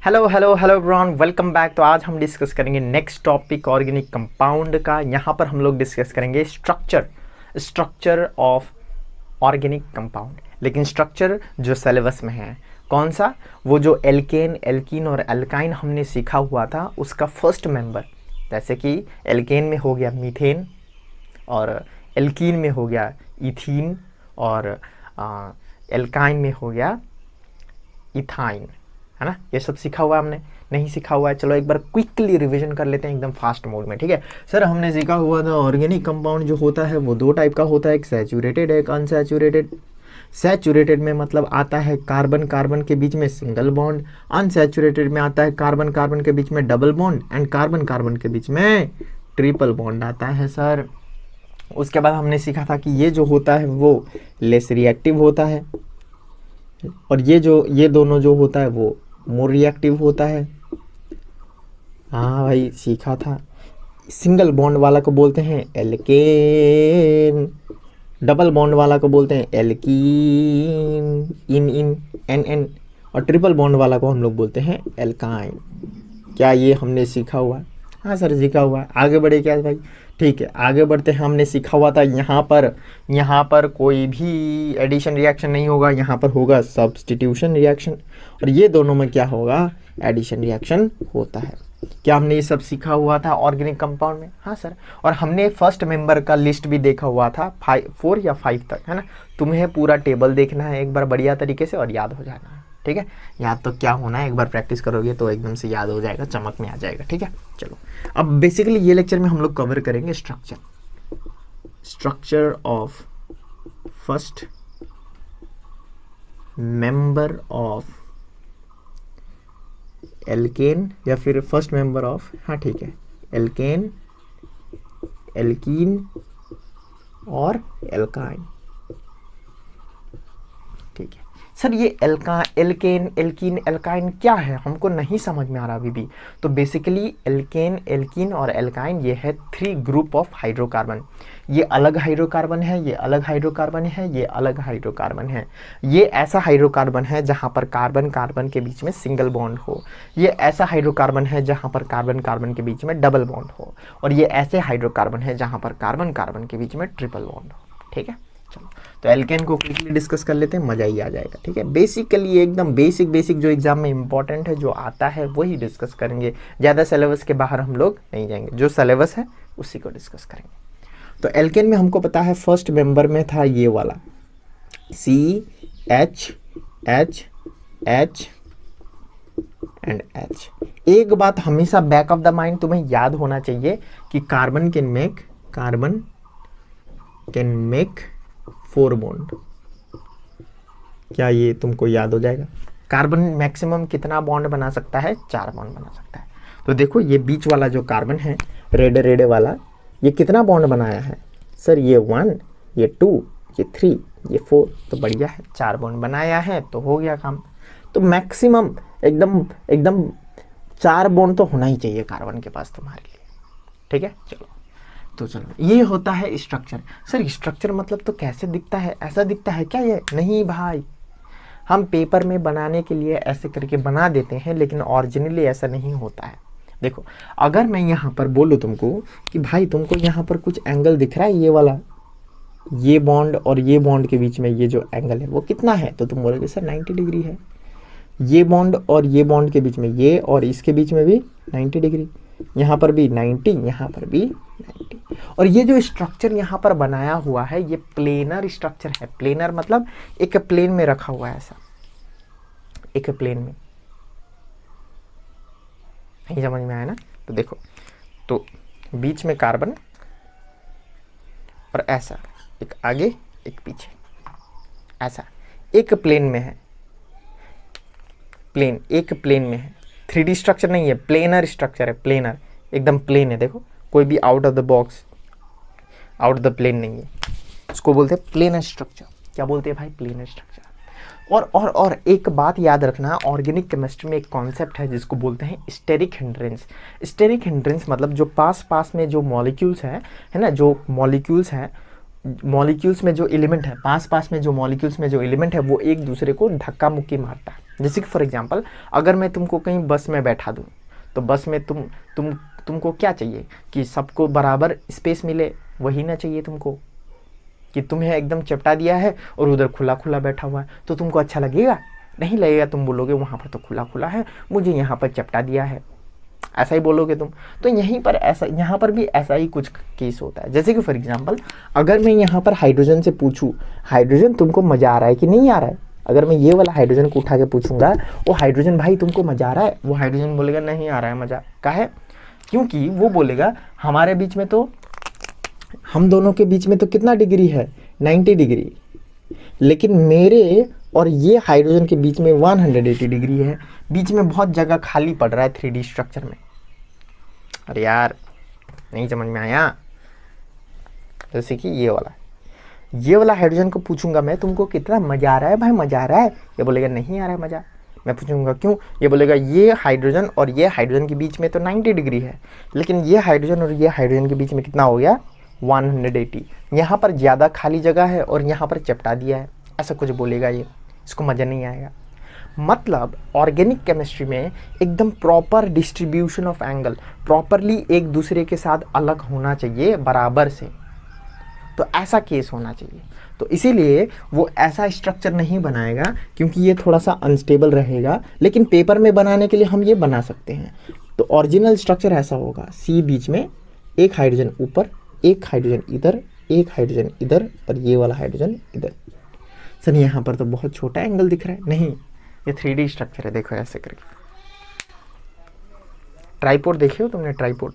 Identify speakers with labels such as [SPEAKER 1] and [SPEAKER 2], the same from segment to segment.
[SPEAKER 1] Hello hello hello everyone, welcome back. तो आज हम डिस्कस करेंगे नेक्स्ट टॉपिक ऑर्गेनिक कंपाउंड का। यहाँ पर हम लोग डिस्कस करेंगे स्ट्रक्चर ऑफ ऑर्गेनिक कंपाउंड। लेकिन स्ट्रक्चर जो सिलेबस में है कौन सा, वो जो एल्केन एल्कीन और एल्काइन हमने सीखा हुआ था उसका फर्स्ट मेंबर। जैसे कि एल्केन में हो गया मीथेन और एल्कीन में हो गया इथीन और एल्काइन में हो गया इथाइन, है ना। ये सब सीखा हुआ है हमने, नहीं सीखा हुआ है चलो एक बार क्विकली रिवीजन कर लेते हैं एकदम फास्ट मोड में। ठीक है सर, हमने सीखा हुआ था ऑर्गेनिक कंपाउंड जो होता है वो दो टाइप का होता है, एक सैचुरेटेड एक अनसैचुरेटेड। सैचुरेटेड में मतलब आता है कार्बन कार्बन के बीच में सिंगल बॉन्ड, अनसैचुरेटेड में आता है कार्बन कार्बन के बीच में double bond and carbon carbon के बीच में ट्रिपल बॉन्ड आता है सर। उसके बाद हमने सीखा था कि ये जो होता है वो लेस रिएक्टिव होता है और ये दोनों जो होता है वो मोर रिएक्टिव होता है। हाँ भाई सीखा था। सिंगल बॉन्ड वाला को बोलते हैं एल्केन, डबल बॉन्ड वाला को बोलते हैं एल्कीन, इन इन एन एन, और ट्रिपल बॉन्ड वाला को हम लोग बोलते हैं एल्काइन। क्या ये हमने सीखा हुआ है? हाँ सर सीखा हुआ है। आगे बढ़े क्या भाई? ठीक है आगे बढ़ते हैं। हमने सीखा हुआ था यहाँ पर कोई भी एडिशन रिएक्शन नहीं होगा, यहाँ पर होगा सब्स्टिट्यूशन रिएक्शन, और ये दोनों में क्या होगा, एडिशन रिएक्शन होता है। क्या हमने ये सब सीखा हुआ था ऑर्गेनिक कंपाउंड में? हाँ सर। और हमने फर्स्ट मेंबर का लिस्ट भी देखा हुआ था 4 या 5 तक, है ना। तुम्हें पूरा टेबल देखना है एक बार बढ़िया तरीके से और याद हो जाना है। ठीक है, याद तो क्या होना है, एक बार प्रैक्टिस करोगे तो एकदम से याद हो जाएगा, चमक में आ जाएगा। ठीक है चलो, अब बेसिकली ये लेक्चर में हम लोग कवर करेंगे structure of first member of alkene या फिर फर्स्ट मेंबर ऑफ, हाँ ठीक है, एल्केन एल्कीन और एल्काइन। ठीक है सर, ये एल्केन एल्कीन एल्काइन क्या है, हमको नहीं समझ में आ रहा अभी भी। तो बेसिकली एल्केन एल्कीन और एल्काइन ये है 3 ग्रुप ऑफ हाइड्रोकार्बन। ये अलग हाइड्रोकार्बन है, ये अलग हाइड्रोकार्बन है, ये अलग हाइड्रोकार्बन है। ये ऐसा हाइड्रोकार्बन है जहाँ पर कार्बन कार्बन के बीच में सिंगल बॉन्ड हो, ये ऐसा हाइड्रोकार्बन है जहाँ पर कार्बन कार्बन के बीच में डबल बॉन्ड हो, और ये ऐसे हाइड्रोकार्बन है जहाँ पर कार्बन कार्बन के बीच में ट्रिपल बॉन्ड हो। ठीक है चलो, तो एल्केन को क्विकली डिस्कस कर लेते हैं, मजा ही आ जाएगा। ठीक है, बेसिकली एकदम बेसिक जो एग्जाम में इंपॉर्टेंट है, जो आता है वही डिस्कस करेंगे। ज़्यादा सिलेबस के बाहर हम लोग नहीं जाएंगे, जो सिलेबस है उसी को डिस्कस करेंगे। तो एल्केन में हमको पता है फर्स्ट मेंबर में था ये वाला CH H H and H। एक बात हमेशा बैक ऑफ द माइंड तुम्हें याद होना चाहिए कि कार्बन कैन मेक 4 बॉन्ड। क्या ये तुमको याद हो जाएगा? कार्बन मैक्सिमम कितना बॉन्ड बना सकता है? 4 बॉन्ड बना सकता है। तो देखो ये बीच वाला जो कार्बन है रेड वाला, ये कितना बॉन्ड बनाया है सर? ये 1, ये 2, ये 3, ये 4। तो बढ़िया है, 4 बॉन्ड बनाया है तो हो गया काम। तो मैक्सिमम एकदम 4 बॉन्ड तो होना ही चाहिए कार्बन के पास तुम्हारे लिए। ठीक है चलो, तो चलो ये होता है स्ट्रक्चर। सर स्ट्रक्चर मतलब तो कैसे दिखता है, ऐसा दिखता है क्या ये? नहीं भाई, हम पेपर में बनाने के लिए ऐसे करके बना देते हैं, लेकिन ओरिजिनली ऐसा नहीं होता है। देखो अगर मैं यहाँ पर बोलूँ तुमको कि भाई तुमको यहाँ पर कुछ एंगल दिख रहा है, ये वाला, ये बॉन्ड और ये बॉन्ड के बीच में ये जो एंगल है वो कितना है, तो तुम बोलोगे सर 90 डिग्री है। ये बॉन्ड और ये बॉन्ड के बीच में, ये और इसके बीच में भी 90 डिग्री, यहाँ पर भी 90, यहाँ पर भी 90। और ये जो स्ट्रक्चर यहाँ पर बनाया हुआ है ये प्लेनर स्ट्रक्चर है। प्लेनर मतलब एक प्लेन में रखा हुआ है, ऐसा एक प्लेन में। नहीं समझ में आया ना? तो देखो, तो बीच में कार्बन और ऐसा एक आगे एक पीछे, ऐसा एक प्लेन में है, प्लेन एक प्लेन में है। 3D स्ट्रक्चर नहीं है, प्लेनर स्ट्रक्चर है, प्लेनर एकदम प्लेन है। देखो कोई भी out of the box, out of the plane नहीं है, उसको बोलते हैं प्लेनर स्ट्रक्चर। क्या बोलते हैं भाई? Planar structure. और एक बात याद रखना, ऑर्गेनिक केमिस्ट्री में एक कॉन्सेप्ट है जिसको बोलते हैं स्टेरिक हिंड्रेंस। स्टेरिक हिंड्रेंस मतलब जो पास में जो मॉलिक्यूल्स है ना, जो मॉलिक्यूल्स हैं मॉलिक्यूल्स में जो एलिमेंट है, पास पास में जो मॉलिक्यूल्स में जो एलिमेंट है वो एक दूसरे को धक्का मुक्की मारता है। जैसे कि फॉर एग्जांपल अगर मैं तुमको कहीं बस में बैठा दूँ तो बस में तुमको क्या चाहिए कि सबको बराबर स्पेस मिले, वही ना चाहिए तुमको कि तुम्हें एकदम चपटा दिया है और उधर खुला खुला बैठा हुआ है तो तुमको अच्छा लगेगा? नहीं लगेगा। तुम बोलोगे वहाँ पर तो खुला खुला है, मुझे यहाँ पर चपटा दिया है, ऐसा ही बोलोगे तुम। तो यहीं पर ऐसा, यहाँ पर भी ऐसा ही कुछ केस होता है। जैसे कि फॉर एग्जांपल अगर मैं यहाँ पर हाइड्रोजन से पूछूं, हाइड्रोजन तुमको मजा आ रहा है कि नहीं आ रहा है, अगर मैं ये वाला हाइड्रोजन को उठा के पूछूंगा, वो हाइड्रोजन भाई तुमको मजा आ रहा है, वो हाइड्रोजन बोलेगा नहीं आ रहा है मजा। काहे? क्योंकि वो बोलेगा हमारे बीच में तो, हम दोनों के बीच में तो कितना डिग्री है, 90 डिग्री, लेकिन मेरे और ये हाइड्रोजन के बीच में 180 डिग्री है, बीच में बहुत जगह खाली पड़ रहा है 3D स्ट्रक्चर में। अरे यार नहीं समझ में आया? जैसे कि ये वाला हाइड्रोजन को पूछूंगा मैं, तुमको कितना मजा आ रहा है भाई, मजा आ रहा है? ये बोलेगा नहीं आ रहा है मजा। मैं पूछूंगा क्यों? ये बोलेगा ये हाइड्रोजन और ये हाइड्रोजन के बीच में तो 90 डिग्री है, लेकिन ये हाइड्रोजन और ये हाइड्रोजन के बीच में कितना हो गया, 180। यहाँ पर ज़्यादा खाली जगह है और यहाँ पर चपटा दिया है, ऐसा कुछ बोलेगा ये, इसको मज़ा नहीं आएगा। मतलब ऑर्गेनिक केमिस्ट्री में एकदम proper distribution of angle, properly एक दूसरे के साथ अलग होना चाहिए बराबर से, तो ऐसा केस होना चाहिए। तो इसीलिए वो ऐसा स्ट्रक्चर नहीं बनाएगा क्योंकि ये थोड़ा सा अनस्टेबल रहेगा, लेकिन पेपर में बनाने के लिए हम ये बना सकते हैं। तो ओरिजिनल स्ट्रक्चर ऐसा होगा, सी बीच में एक हाइड्रोजन ऊपर, एक हाइड्रोजन इधर, एक हाइड्रोजन इधर और ये वाला हाइड्रोजन इधर। सर यहाँ पर तो बहुत छोटा एंगल दिख रहा है। नहीं, ये 3D स्ट्रक्चर है, देखो ऐसे करके। ट्राइपॉड देखे हो तुमने? ट्राइपॉड,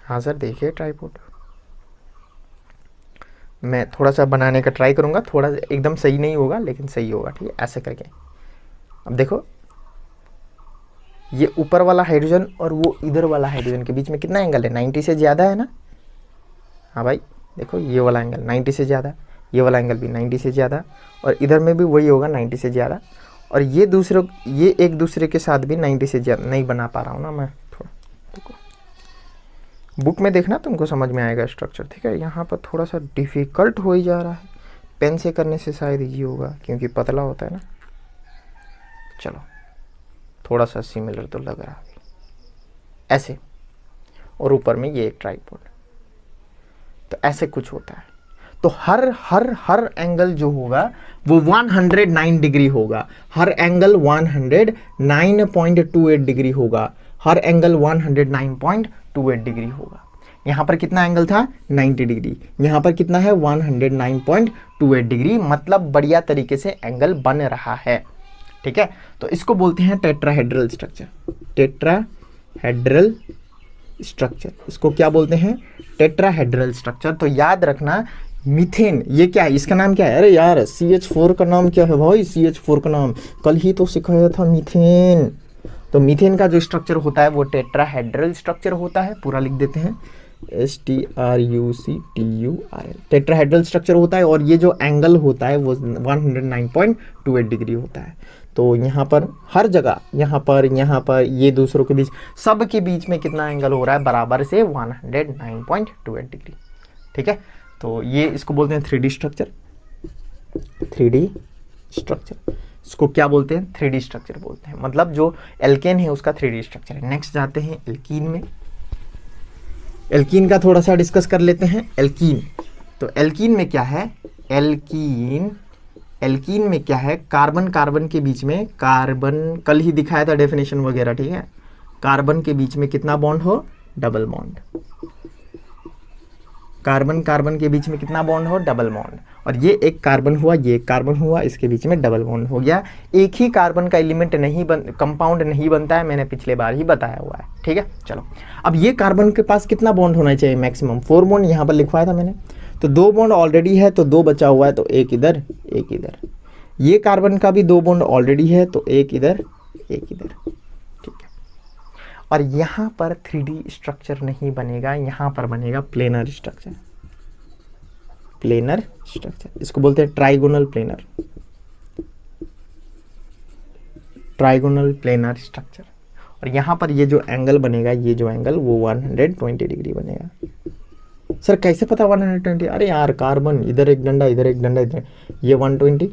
[SPEAKER 1] हाँ सर देखिए ट्राइपॉड। मैं थोड़ा सा बनाने का ट्राई करूँगा, थोड़ा एकदम सही नहीं होगा लेकिन सही होगा, ठीक है? ऐसे करके अब देखो, ये ऊपर वाला हाइड्रोजन और वो इधर वाला हाइड्रोजन के बीच में कितना एंगल है, 90 से ज़्यादा है ना? हाँ भाई देखो, ये वाला एंगल 90 से ज़्यादा, ये वाला एंगल भी 90 से ज़्यादा, और इधर में भी वही होगा 90 से ज़्यादा, और ये एक दूसरे के साथ भी 90 से ज़्यादा। नहीं बना पा रहा हूँ ना मैं, थोड़ा देखो बुक में देखना, तुमको समझ में आएगा स्ट्रक्चर, ठीक है? यहाँ पर थोड़ा सा डिफ़िकल्ट हो ही जा रहा है, पेन से करने से शायद ईजी होगा क्योंकि पतला होता है ना। चलो थोड़ा सा सिमिलर तो लग रहा है ऐसे, और ऊपर में ये एक ट्राइपॉड, तो ऐसे कुछ होता है। तो हर एंगल जो होगा वो 109 डिग्री होगा, हर एंगल 109.28 डिग्री होगा, हर एंगल 109.28 डिग्री होगा। यहाँ पर कितना एंगल था, 90 डिग्री, यहाँ पर कितना है 109.28 डिग्री, मतलब बढ़िया तरीके से एंगल बन रहा है, ठीक है? तो इसको बोलते हैं टेट्राहेड्रल स्ट्रक्चर। टेट्राहेड्रल स्ट्रक्चर, इसको क्या बोलते हैं, टेट्राहेड्रल स्ट्रक्चर। तो याद रखना, मीथेन ये क्या है, इसका नाम क्या है? अरे यार CH4 का नाम क्या है भाई? CH4 का नाम कल ही तो सिखाया था, मीथेन। तो मीथेन का जो स्ट्रक्चर होता है वो टेट्राहेड्रल स्ट्रक्चर होता है, पूरा लिख देते हैं STRUCTURL, टेट्राहेड्रल स्ट्रक्चर होता है, और ये जो एंगल होता है वो 109.28 डिग्री होता है। तो यहाँ पर हर जगह, यहाँ पर ये दूसरों के बीच, सब के बीच में कितना एंगल हो रहा है, बराबर से 109.28 डिग्री, ठीक है? तो ये इसको बोलते हैं 3D स्ट्रक्चर। 3D स्ट्रक्चर इसको क्या बोलते हैं, 3D स्ट्रक्चर बोलते हैं। मतलब जो एल्केन है उसका 3D स्ट्रक्चर है। नेक्स्ट जाते हैं एल्कीन में। एल्कीन का थोड़ा सा डिस्कस कर लेते हैं। एल्कीन, तो एल्कीन में क्या है, एल्कीन में क्या है, कार्बन कार्बन के बीच में, कार्बन कल ही दिखाया था डेफिनेशन वगैरह, ठीक है? कार्बन के बीच में कितना बॉन्ड हो, डबल बॉन्ड। कार्बन कार्बन के बीच में कितना बॉन्ड हो, डबल बॉन्ड। और ये एक कार्बन हुआ, ये एक कार्बन हुआ, इसके बीच में डबल बॉन्ड हो गया। एक ही कार्बन का एलिमेंट कंपाउंड नहीं बनता है, मैंने पिछले बार ही बताया हुआ है, ठीक है? चलो अब ये कार्बन के पास कितना बॉन्ड होना चाहिए, मैक्सिमम 4 बॉन्ड यहाँ पर लिखवाया था मैंने। तो 2 बॉन्ड ऑलरेडी है तो 2 बचा हुआ है, तो एक इधर एक इधर। ये कार्बन का भी 2 बॉन्ड ऑलरेडी है तो एक इधर एक इधर, ठीक है? और यहाँ पर 3D स्ट्रक्चर नहीं बनेगा, यहाँ पर बनेगा प्लेनर स्ट्रक्चर। प्लेनर स्ट्रक्चर इसको बोलते हैं trigonal planar, trigonal planar structure. और यहाँ पर ये जो एंगल बनेगा, ये जो एंगल वो 120 डिग्री बनेगा। सर कैसे पता 120? अरे यार कार्बन इधर एक डंडा, इधर एक डंडा, इधर ये 120,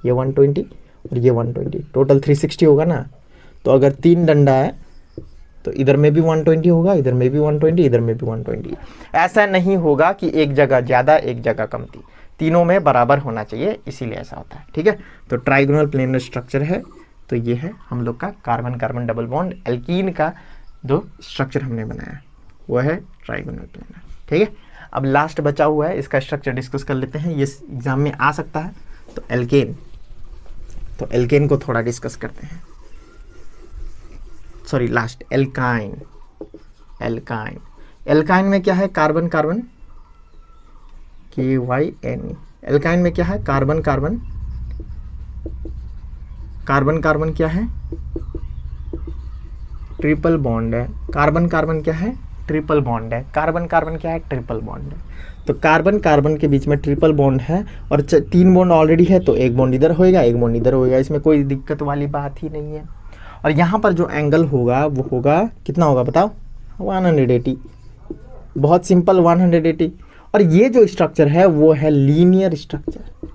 [SPEAKER 1] ये 120 और ये 120, टोटल 360 होगा ना। तो अगर 3 डंडा है तो इधर में भी 120 होगा, इधर में भी 120, इधर में भी 120। ऐसा नहीं होगा कि एक जगह ज़्यादा एक जगह कम थी, तीनों में बराबर होना चाहिए, इसीलिए ऐसा होता है। ठीक है, तो ट्राइगोनल प्लेनर स्ट्रक्चर है। तो ये है हम लोग का carbon carbon double bond alkene का जो स्ट्रक्चर हमने बनाया वो है ट्राइगोनल प्लेनर। ठीक है, अब लास्ट बचा हुआ है, इसका स्ट्रक्चर डिस्कस कर लेते हैं, ये एग्जाम में आ सकता है। तो एल्केन, तो एल्केन को थोड़ा डिस्कस करते हैं। Sorry last alkyne. Alkyne, alkyne में क्या है? Carbon carbon, KYNE। एल्काइन में क्या है? कार्बन कार्बन, कार्बन कार्बन क्या है? ट्रिपल बॉन्ड है। कार्बन कार्बन क्या है? ट्रिपल बॉन्ड है। कार्बन कार्बन क्या है? ट्रिपल बॉन्ड है। तो कार्बन कार्बन के बीच में ट्रिपल बॉन्ड है और 3 बॉन्ड ऑलरेडी है, तो एक बॉन्ड इधर होएगा, एक बॉन्ड इधर होएगा, इसमें कोई दिक्कत वाली बात ही नहीं है। और यहाँ पर जो एंगल होगा वो होगा कितना होगा बताओ? 180। बहुत सिंपल, 180। और ये जो स्ट्रक्चर है वो है linear structure.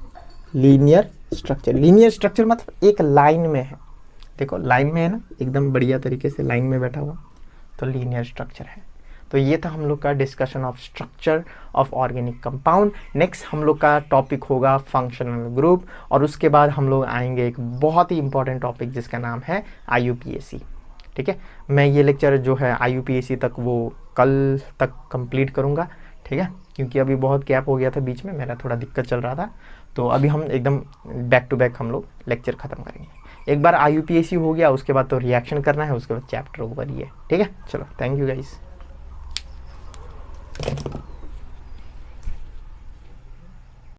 [SPEAKER 1] Linear structure, linear structure मतलब एक लाइन में है। देखो लाइन में है ना, एकदम बढ़िया तरीके से लाइन में बैठा हुआ, तो लीनियर स्ट्रक्चर है। तो ये था हम लोग का discussion of structure of organic compound. Next हम लोग का टॉपिक होगा फंक्शनल ग्रुप, और उसके बाद हम लोग आएंगे एक बहुत ही इंपॉर्टेंट टॉपिक जिसका नाम है IUPAC। ठीक है, मैं ये लेक्चर जो है IUPAC तक वो कल तक कंप्लीट करूँगा। ठीक है, क्योंकि अभी बहुत गैप हो गया था बीच में, मेरा थोड़ा दिक्कत चल रहा था, तो अभी हम एकदम बैक टू बैक हम लोग लेक्चर ख़त्म करेंगे। एक बार IUPAC हो गया उसके बाद तो रिएक्शन करना है, उसके बाद चैप्टर ओवर ही है। ठीक है, चलो थैंक यू गाइस।